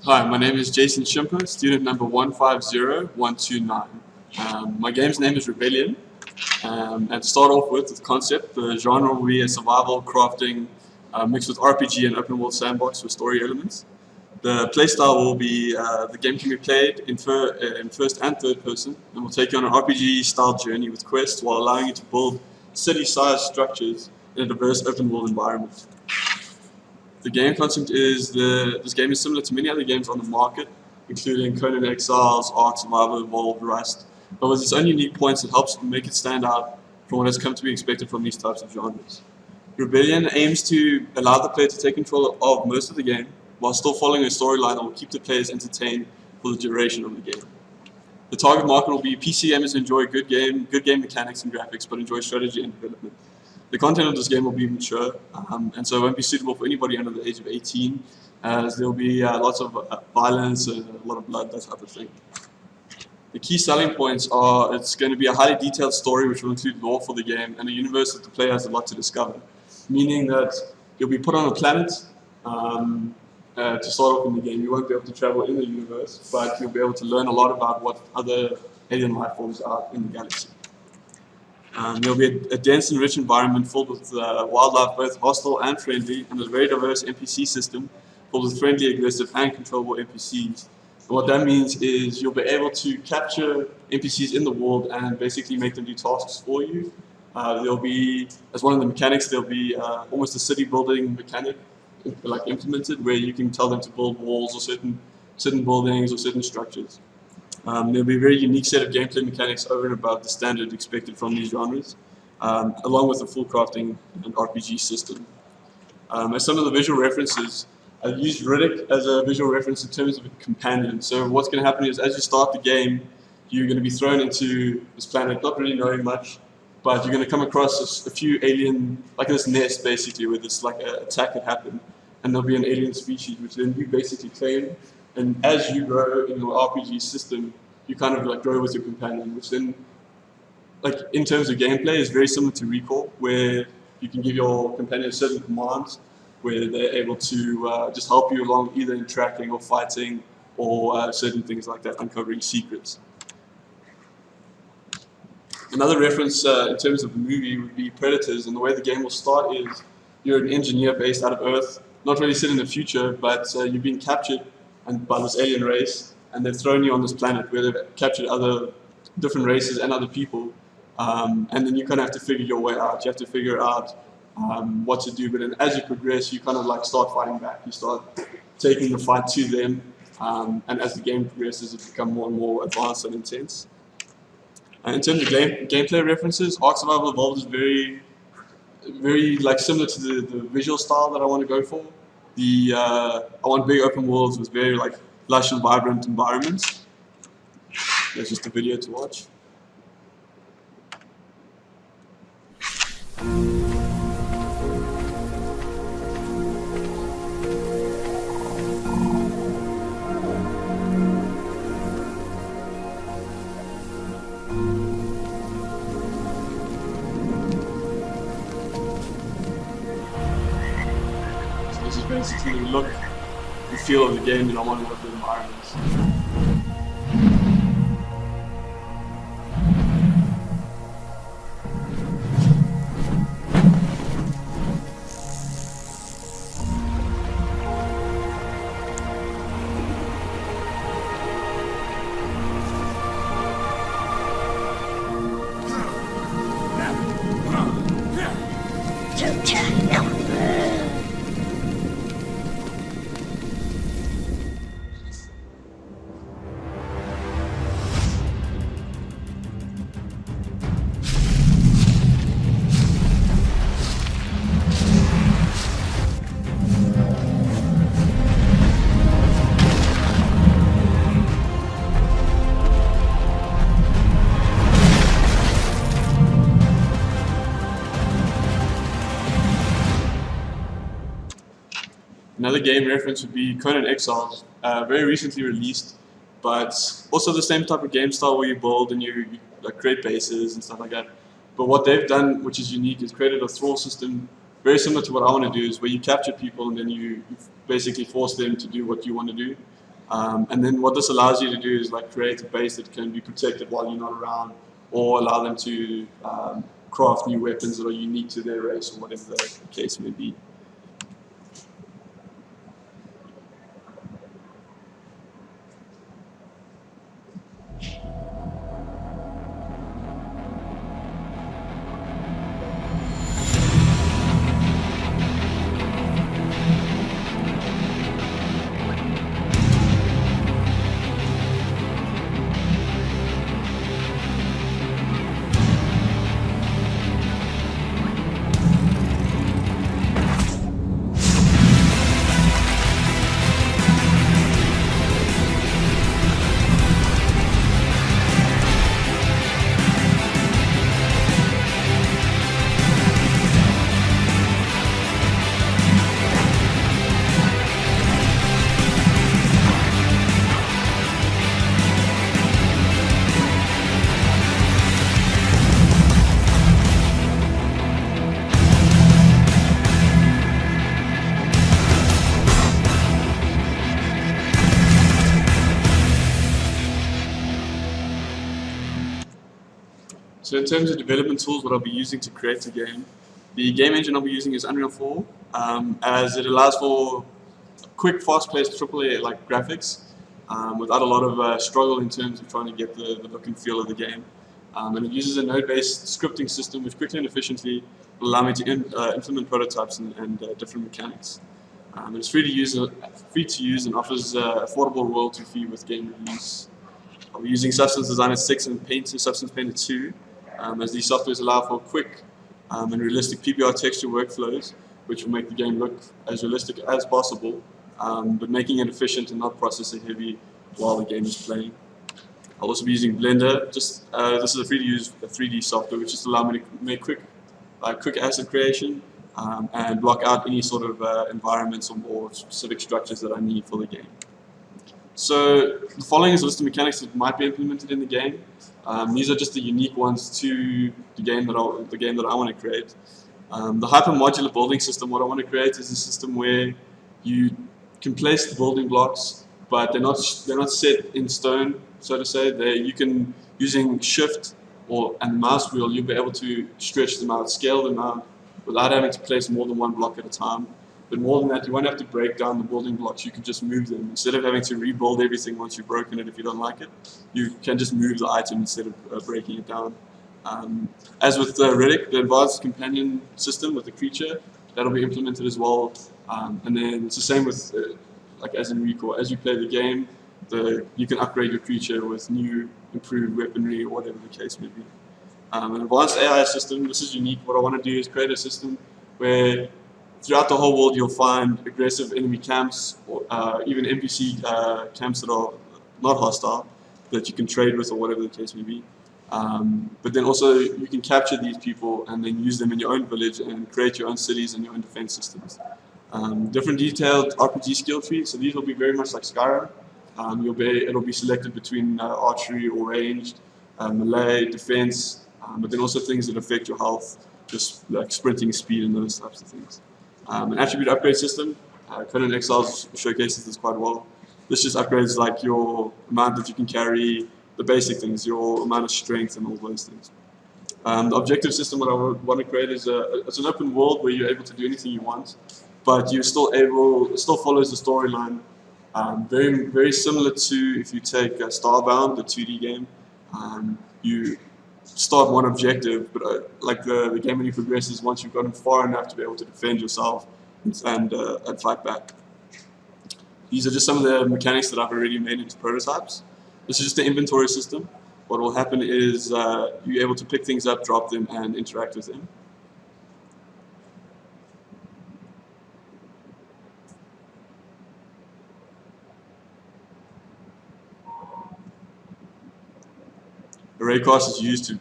Hi, my name is Jason Shimper, student number 150129. My game's name is Rebellion. And to start off with the concept, the genre will be a survival crafting mixed with RPG and open world sandbox with story elements. The playstyle will be, the game can be played in first and third person, and will take you on an RPG style journey with quests while allowing you to build city-sized structures in a diverse open world environment. The game concept is this game is similar to many other games on the market, including Conan Exiles, Ark Survival Evolved, Rust, but with its own unique points that helps make it stand out from what has come to be expected from these types of genres. Rebellion aims to allow the player to take control of most of the game, while still following a storyline that will keep the players entertained for the duration of the game. The target market will be PC gamers who enjoy good game mechanics and graphics, but enjoy strategy and development. The content of this game will be mature, and so it won't be suitable for anybody under the age of 18, as there will be lots of violence, a lot of blood, that type of thing. The key selling points are it's going to be a highly detailed story which will include lore for the game and a universe that the player has a lot to discover, meaning that you'll be put on a planet to start off in the game. You won't be able to travel in the universe, but you'll be able to learn a lot about what other alien life forms are in the galaxy. There'll be a dense and rich environment filled with wildlife, both hostile and friendly, and a very diverse NPC system filled with friendly, aggressive, and controllable NPCs. And what that means is you'll be able to capture NPCs in the world and basically make them do tasks for you. There'll be, as one of the mechanics, there'll be almost a city building mechanic like implemented, where you can tell them to build walls or certain buildings or certain structures. There'll be a very unique set of gameplay mechanics over and above the standard expected from these genres, along with a full crafting and RPG system. As some of the visual references, I've used Riddick as a visual reference in terms of a companion. So what's going to happen is as you start the game, you're going to be thrown into this planet, not really knowing much, but you're going to come across a few alien, like this nest basically, where this like an attack had happened, and there'll be an alien species which then you basically claim. And as you grow in your RPG system, you kind of like grow with your companion, which then, like in terms of gameplay, is very similar to Recall, where you can give your companion certain commands, where they're able to just help you along either in tracking or fighting or certain things like that, uncovering secrets. Another reference in terms of the movie would be Predators, and the way the game will start is you're an engineer based out of Earth, not really set in the future, but you've been captured by this alien race, and they've thrown you on this planet where they've captured other different races and other people, and then you kind of have to figure your way out. You have to figure out what to do, but then as you progress, you kind of like start fighting back. You start taking the fight to them, and as the game progresses, it becomes more and more advanced and intense. In terms of gameplay references, Ark Survival Evolved is very like similar to the visual style that I want to go for. I want big open worlds with very like lush and vibrant environments. There's just a video to watch. This is basically the look and feel of the game that I want to work with environments. Another game reference would be Conan Exiles, very recently released, but also the same type of game style where you build and you like create bases and stuff like that. But what they've done, which is unique, is created a thrall system very similar to what I want to do, is where you capture people and then you basically force them to do what you want to do. And then what this allows you to do is like create a base that can be protected while you're not around, or allow them to craft new weapons that are unique to their race or whatever the case may be. So in terms of development tools, what I'll be using to create the game engine I'll be using is Unreal 4, as it allows for quick, fast-paced AAA like graphics without a lot of struggle in terms of trying to get the look and feel of the game. And it uses a node-based scripting system which quickly and efficiently will allow me to implement prototypes and different mechanics. And it's free to use and offers affordable royalty fee with game release. I'll be using Substance Designer 6 and Substance Painter 2, as these softwares allow for quick and realistic PBR texture workflows, which will make the game look as realistic as possible, but making it efficient and not processing heavy while the game is playing. I'll also be using Blender. This is a free-to-use 3D software which just allows me to make quick asset creation and block out any sort of environments or specific structures that I need for the game. So the following is a list of mechanics that might be implemented in the game. These are just the unique ones to the game that I want to create. The hypermodular building system, what I want to create is a system where you can place the building blocks, but they're not set in stone, so to say. You can, using shift and mouse wheel, you'll be able to stretch them out, scale them out, without having to place more than one block at a time. But more than that, you won't have to break down the building blocks. You can just move them. Instead of having to rebuild everything once you've broken it if you don't like it, you can just move the item instead of breaking it down. As with Relic, the advanced companion system with the creature, that'll be implemented as well. And then it's the same with, like as in Recore, as you play the game, you can upgrade your creature with new, improved weaponry or whatever the case may be. An advanced AI system, this is unique. What I want to do is create a system where throughout the whole world you'll find aggressive enemy camps, or even NPC camps that are not hostile, that you can trade with or whatever the case may be. But then also you can capture these people and then use them in your own village and create your own cities and your own defense systems. Different detailed RPG skill trees, so these will be very much like Skyrim. It'll be selected between archery or ranged, melee, defense, but then also things that affect your health, just like sprinting speed and those types of things. An attribute upgrade system, Conan Exiles showcases this quite well. This just upgrades like your amount that you can carry, the basic things, your amount of strength and all those things. The objective system that I want to create is it's an open world where you're able to do anything you want, but it still follows the storyline. Very, very similar to if you take Starbound, the 2D game. You start one objective, but like the game when you progress is once you've gotten far enough to be able to defend yourself and fight back. These are just some of the mechanics that I've already made into prototypes. This is just the inventory system. What will happen is you're able to pick things up, drop them, and interact with them. A raycast is used to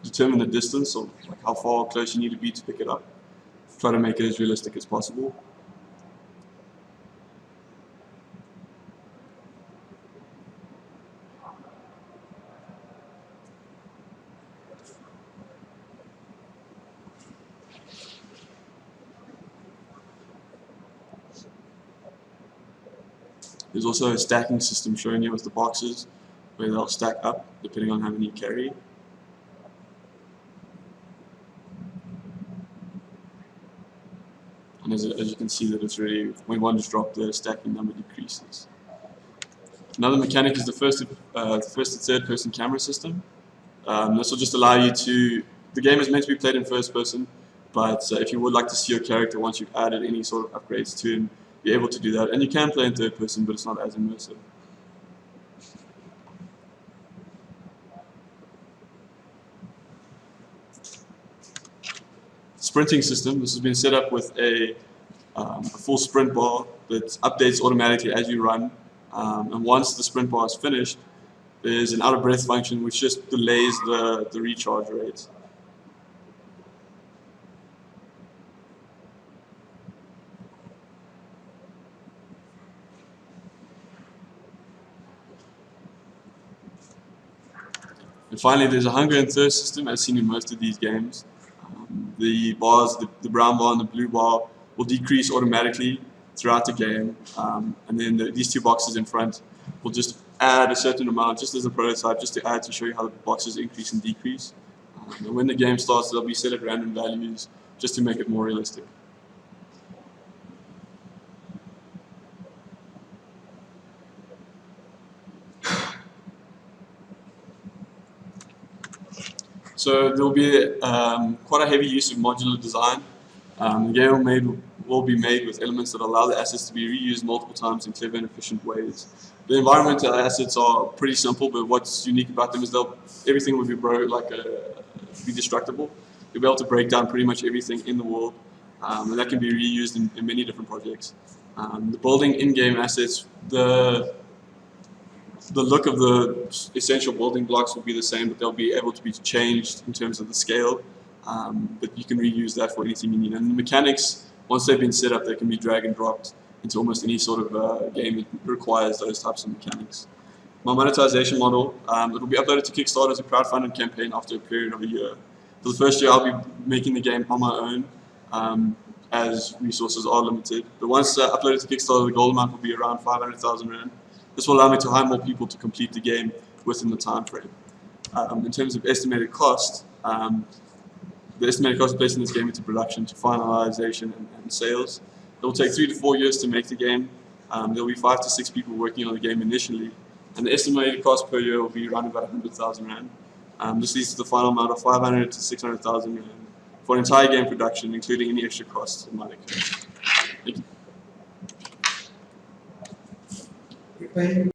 determine the distance, or like how far close you need to be to pick it up. Try to make it as realistic as possible. There's also a stacking system showing you with the boxes where they'll stack up depending on how many you carry. And as you can see that it's really, when one is dropped, the stacking number decreases. Another mechanic is the first to third person camera system. This will just allow you to, the game is meant to be played in first person, but if you would like to see your character once you've added any sort of upgrades to him, you're able to do that. And you can play in third person, but it's not as immersive. Sprinting system, this has been set up with a full sprint bar that updates automatically as you run. And once the sprint bar is finished, there's an out of breath function which just delays the recharge rate. And finally, there's a hunger and thirst system as seen in most of these games. The bars, the brown bar and the blue bar, will decrease automatically throughout the game, and then these two boxes in front will just add a certain amount, just as a prototype, just to add to show you how the boxes increase and decrease. And when the game starts, they'll be set at random values just to make it more realistic. So there will be quite a heavy use of modular design. The game will be made with elements that allow the assets to be reused multiple times in clever and efficient ways. The environmental assets are pretty simple, but what's unique about them is everything will be destructible. You'll be able to break down pretty much everything in the world, and that can be reused in many different projects. The building in-game assets, the look of the essential building blocks will be the same, but they'll be able to be changed in terms of the scale. But you can reuse that for anything you need. And the mechanics, once they've been set up, they can be drag and dropped into almost any sort of game that requires those types of mechanics. My monetization model, it will be uploaded to Kickstarter as a crowdfunded campaign after a period of a year. For the first year, I'll be making the game on my own, as resources are limited. But once uploaded to Kickstarter, the goal amount will be around 500,000 Rand. This will allow me to hire more people to complete the game within the time frame. In terms of estimated cost, the estimated cost of placing this game into production to finalization and sales, it will take 3 to 4 years to make the game. There will be 5 to 6 people working on the game initially, and the estimated cost per year will be around about 100,000 Rand. This leads to the final amount of 500 to 600,000 Rand for an entire game production, including any extra costs that might occur. Thank you.